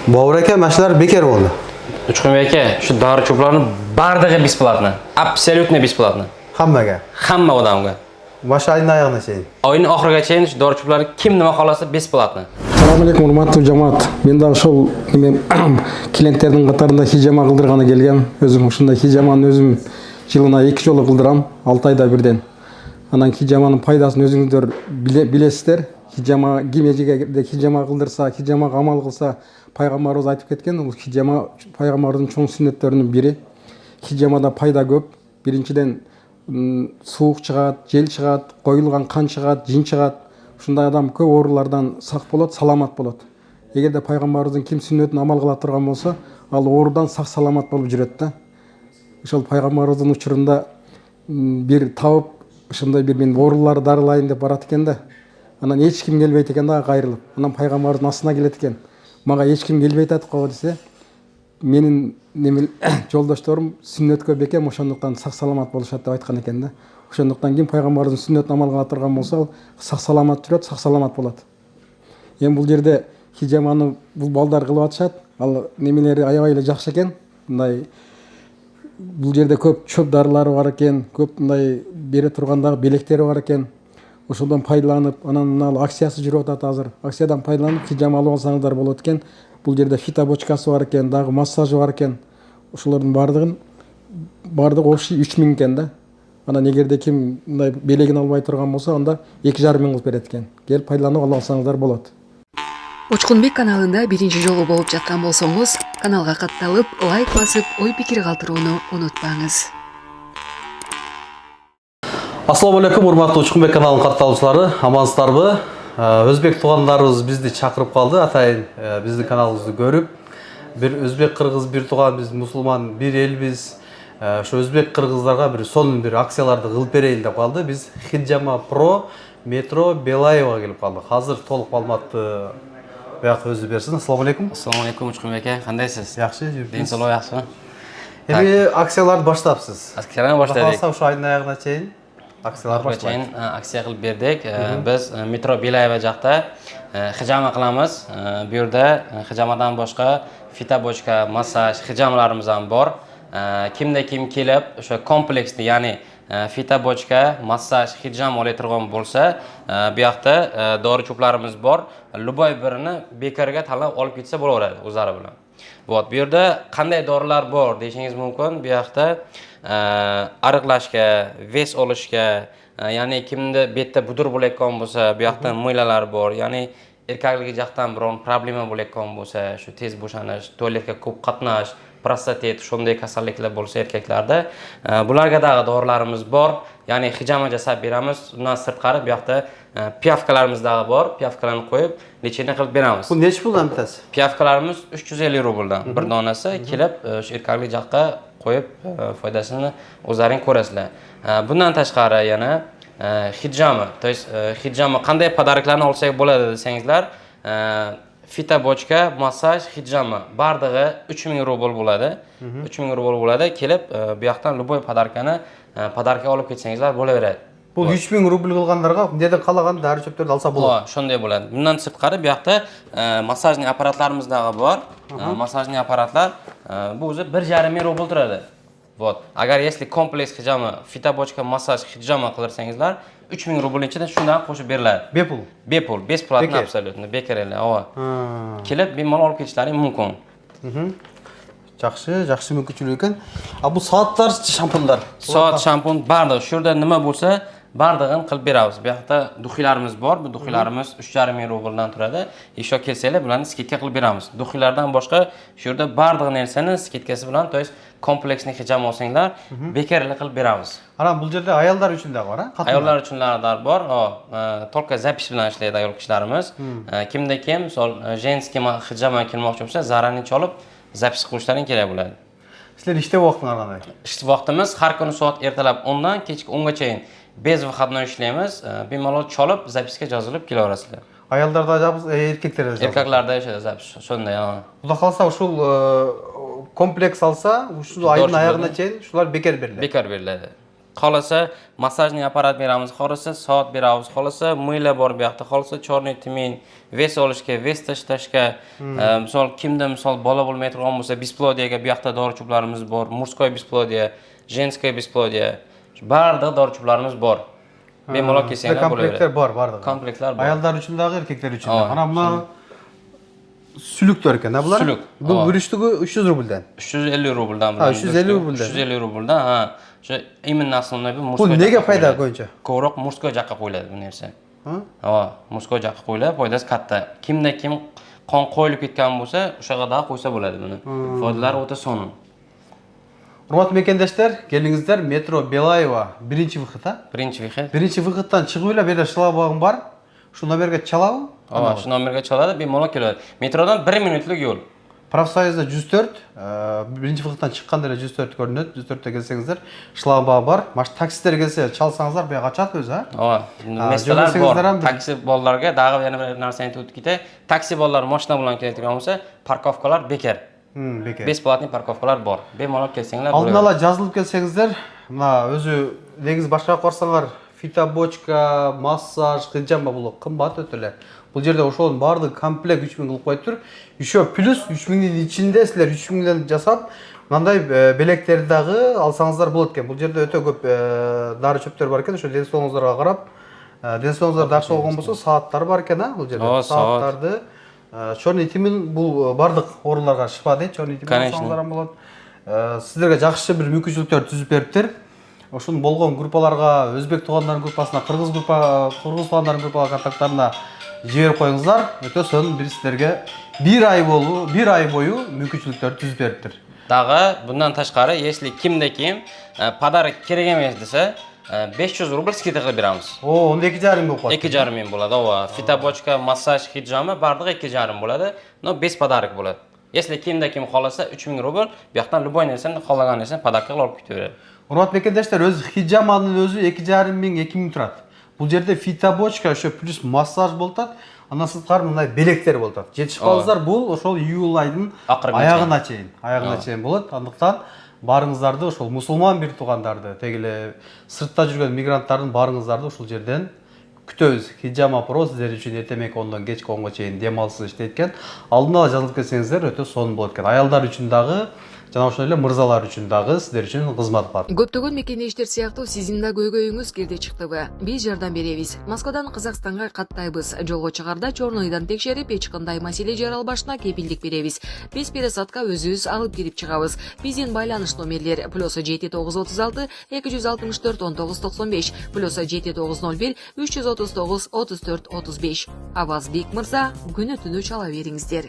Bobur aka, mashlar bekor bo'ldi. Uchqun aka, shu dori cho'plarni bardig'i besplatno. Absolyutno besplatno. Hammaga. Hamma odamga. Mashayning oyog'ini cheyin. Oyning oxirigacha shu dori cho'plarni kim nima xolasa besplatno. Assalomu alaykum, hurmatli jamoat. Men da ошол klientтердин катарында хижама кылдырганы келген. Өзүм ушундай хижаманы өзүм жылына 2 жолу кылдырам, 6 айда бирден. Анан хижаманын пайдасын өзүңүздөр билесиздер. Хижама кимеге хижама кылдырса, хижама амал кылса, пайгамбарыбыз айтып кеткен, бул хижама пайгамбардын чоң сүннөттөрүнүн бири. Хижамада пайда көп. Биринчиден суук чыгат, жел чыгат, коюлган кан чыгат, жин чыгат. Ушундай адам көп оорулардан сак болот, саламат болот. Эгерде пайгамбарыбыздын ким сүннөтүн амал кыла турган болсо, ал оорудан сак саламат болуп жүрөт да. Ошол пайгамбарыбыздын учурунда бир табып, ушундай бир мен ооруларды дарылайын деп барат экен да. Анан эч ким келбейт экен да кайрылып. Анан пайгамбардын астына келет экен. Мага эч ким келбей атып койго десе, менин жолдошторум сүннөткө бекем, ошондуктан сак саламат болушат деп айткан экен да. Ошондуктан ким пайгамбардын сүннөтүн амал кыла турган болсо, ал сак саламат жүрөт, сак саламат болот. Эми бул жерде хижаманы бул балдар кылып атышат. Ал немелери аябай эле жакшы экен. Мындай бул жерде көп чөп дарылары бар экен, көп мындай бере тургандагы белектери бар экен. Ошондон пайдаланып, анан мына акциясы жүрүп атат азыр. Акциядан пайдаланып хижама алып алсаңыздар болот экен. Бул жерде фитобочкасы бар экен, дагы массажы бар экен. Ошолордун бардыгы общий 3000 экен да. Анан эгерде ким мындай белегин албай турган болсо, анда 2,5 миң кылып берет экен. Келип пайдаланып алып алсаңыздар болот. Учкунбек каналында биринчи жолу болуп жаткан болсоңуз, каналга катталып, лайк басып, ой пикир калтырууну унутпаңыз. Assalomu alaykum, hurmatli Uchqunbek kanalынын катталуучулары, амансыздарбы? Өзбек туугандарыбыз бизди чакырып калды, атайын биздин каналыбызды көрүп. Бир өзбек кыргыз, бир тууган, биз мусулман, бир элбиз. Ошо өзбек кыргыздарга бир сонун бир акцияларды кылып берейин деп калды. Биз Хиджама Pro метро Белаева келип калдык. Азыр толук маалыматты буяк өзү берсин. Assalomu alaykum. Assalomu alaykum Uchqunbek aka, кандайсыз? Жакшы, жүрүп. Ден соолук жакшыбы? Эми акцияларды баштапсыз. Акцияларды баштадык. Калса ошо айдын аягына чейин акциялар баштайбыз. Акция кылып бердик. Биз метро Белаева жакта хижама кылабыз. Бу жерде хижамадан башка фитобочка, массаж, хижамаларыбыз ham bor. Kimde kim kelib, o'sha kompleksni, ya'ni fitabочка, massaj, hijam olay turgan bo'lsa, bu yoqda dori cho'plarimiz bor. Любой birini bekarga tanlab olib ketsa bo'laveradi o'zlari bilan. Bu yerda qanday dorilar bor deyishingiz mumkin. Bu yoqda ariqlashga, ves olishga, ya'ni kimda betda budur bo'layotgan bo'lsa, bu yoqda mo'ylalar bor. Ya'ni erkaklik jaqdan biron problema bo'layotgan bo'lsa, shu tez bo'shanish, tualetga ko'p qatnash, prostatit, shunday kasalliklar bo'lsa erkaklarda, bularga da dorilarimiz bor. Ya'ni hijama jasab beramiz. Undan sirtqari bu yoqda piyavkalarimiz da bor. Piyavkalarni qo'yib, lechena qilib beramiz. Bu necha puldan bitasi? Piyavkalarimiz 350 rubldan bir donasi kelib, shu erkaklik jaqqa qo'yib, foydasini o'zlaring ko'rasizlar. Bundan tashqari yana hijama, to есть hijama qanday podaroklarni olsak bo'ladi desangizlar, fitabочка, massaj, hijama bardig'i 3000 rubl bo'ladi. 3000 rubl bo'ladi. Kelib, bu yoqdan любой podarka olib ketsangizlar bo'laveradi. Bu 3000 rubl kılganlarga nereden kalagan dori çöplerdi alsa bo'ladi. Shunday bo'ladi. Bundan sirtqari bu yoqda massajni apparatlarimiz da bor. Massajni apparatlar bu o'zi 1,5 ming rubl turadi. Вот. Agar если kompleks hijama, fitabочка, massaj, hijama qilarsangizlar 3000 rubl ichida shundan qo'shib beriladi. Bepul. Bepul, besplatno absolyutno, bekor ele. Kelib bemalol olib ketishlaring mumkin. Жақсы мүмкіншілік екен. Bu soatlar, shampunlar. Soat, shampun, bardig'i. Shu yerda nima bo'lsa, bardig'ini qilib beramiz. Bu yoqda duxilarimiz bor. Bu duxilarimiz 3,5 ming rubldan turadi. Еще kelsanglar, bularni skitka qilib beramiz. Duxilardan boshqa shu yerda bardig'i narsani skitkasi bilan, to есть kompleksni hijama olsanglar, bekor qilib beramiz. Ana bu yerda ayollar uchun da bor, ha? Ayollar uchun bor. Только запись bilan ishlaydi ayol kishilarimiz. Kimda kim, misol, женский hijama kelmoqchi bo'lsa, zarani cholib запись qilishlaring kerak bo'ladi. Sizlar ishda vaqtlar qanday? Ish vaqtimiz har kuni soat ertalab 10 dan kechki 10 gacha bez выходной ishlaymiz. Bemalol cholib, zapiska yozilib kelaverasizlar. Ayollarda yapız, erkeklerde yapız. Erkaklarda ishlaydi zapis, shunday. Xudo qalsa uşul kompleks alsa, uşul ayın ayağına çeyin, şular bekar beriladi. Bekor beriladi. Xohlasa massajning apparat beramiz, xohlasa soat beramiz, xohlasa mo'yla bor bu yoqda, xohlasa chorniy timin, ves olishga, ves tashlashga, misol kimda misol bola bo'lmay turgan bo'lsa, bisplodiyaga bu yoqda dori chuplarimiz bor, murskoy bisplodiya, женское bisplodiya. Barda dori chuplarimiz bor. Bemalol kelsangiz bo'laveradi. Komplektlar bor, barda. Komplektlar bor. Ayollar uchun da, erkeklar uchun da. Ana buna sülüktür ekan, ha bular? Sülük. Bu bürüştüğü 300 rubldan. 350 rubldan. Ha, 350 rubldan. 350 rubldan, ha. O'sha imin naslida bu Bu murskoy. nega foyda qo'yincha? Ko'proq murskoy joqqa qo'yiladi bu narsa. Ha? Ha, murskoy joqqa qo'yiladi, foydasi katta. Kimda kim qon qo'yilib ketgan bo'lsa, o'sha yerda qo'ysa bo'ladi buni. Foydalari o'ta so'nin. Hurmatli mekendaşlar, kelingizlar Metro Belayeva birinchi vıxıt, ha? Birinchi vixit. Birinchi vıxıtdan chiqiblar, bu yerda shlagbaum bor. Shu nomerga chaladi. Ha, shu nomerga chaladi, bemalol keladi. Metrodan 1 minutlik yo'l. Profsoyuzda 104, birinchi vıxıtdan chiqqanda 104 ko'rinadi. 104 ga kelsangizlar, shlagbaum bor. Mana taksilar kelsa chalsangizlar, bu yoqqa chat o'zi, ha? Ha, meslar bor. ham Taksi bolalarga dag'ib yana bir narsani aytib o'tib ketay. Taksi bolalar mashina bilan kelayotgan bo'lsa, parkovkalar bekor. Bekar. Besplatniy parkovkalar bor. Bemalol kelsanglar Aldın ala yazılıp kelsengizler, mana o'zi dengiz boshqa qo'rsalar, fitobochka, massaj, hijama bu qimmat o'tdilar. Bu yerda o'shoning barligi komplekt 3000 qilib qo'yib tur. Еще plus 3000 ning ichinde sizlar 3000 dan jasab, mындай beleklardagi alsangizlar bo'ladi ekan. Bu yerda o'ta ko'p dori cho'plar bor ekan, o'sha denso'ngizlarga qarab, denso'ngizlar yaxshi bo'lgan bo'lsa, soatlar bor ekan, ha, bu yerda. Soatlarni chorniy timin bu barliq o'rinlarga shifo deydi, chorniy timin alsangizlar ham bo'ladi. Sizlarga yaxshi bir мүмкүнчүлүктөр түзүп бериптир. Ошон болгон группаларга, өзбек туугандарынын группасына, кыргыз туугандарынын группаларга контакттарына жиберип коюңуздар. Өтө сонун бир силерге 1 ай бою мүмкүнчүлүктөр түзүп бериптир. Дагы bundan tashqari, если kimda kim pодарок kerak emas desa, 500 rubl skidka qilib beramiz. O, onda 2,5 ming bo'ladi. 2,5 ming bo'ladi. Va fitobochka, massaj, hijama bardig'i 2,5 bo'ladi. No 5 pодарок bo'ladi. Если kimda kim xohlasa 3000 rubl, bu yoqdan любой narsani xohlagan narsani pодарокка olib ketaveradi. Hurmatli mekendaşlar, o'zi hijamaning o'zi 2,5 ming 2 ming turadi. Bu yerda fitobochka, o'sha plus massaj bo'ladi. Андан сырткары мындай белектер болот. Жетишип калсаңыздар, бул ошол июль айдын аягына чейин болот. Андыктан барыңыздарды ошол мусулман бир туугандарды, тегиле сыртта жүргөн мигранттардын барыңыздарды ушул жерден күтөбүз. Хижама про сиздер үчүн эртең 10дон кечки 10га чейин дем алсыз иштейт экен. Алдын ала жазылып келсеңиздер өтө сонун болот экен. Аялдар үчүн дагы, жана ошол эле мырзалар үчүн дагы сиздер үчүн кызмат бар. Көптөгөн мекендештер сыяктуу сиздин да көйгөйүңүз кирди чыктыбы? Биз жардам беребиз. Москвадан Казакстанга каттайбыз. Жолго чыгарда чорнойдон текшерип, эч кандай маселе жаралбашына кепилдик беребиз. Биз пересадка өзүбүз алып кирип чыгабыз. Биздин байланыш номерлер +7936 264 1995 +7901 339 34 35. Аваз Бек мырза, күнү түнү чала бериңиздер.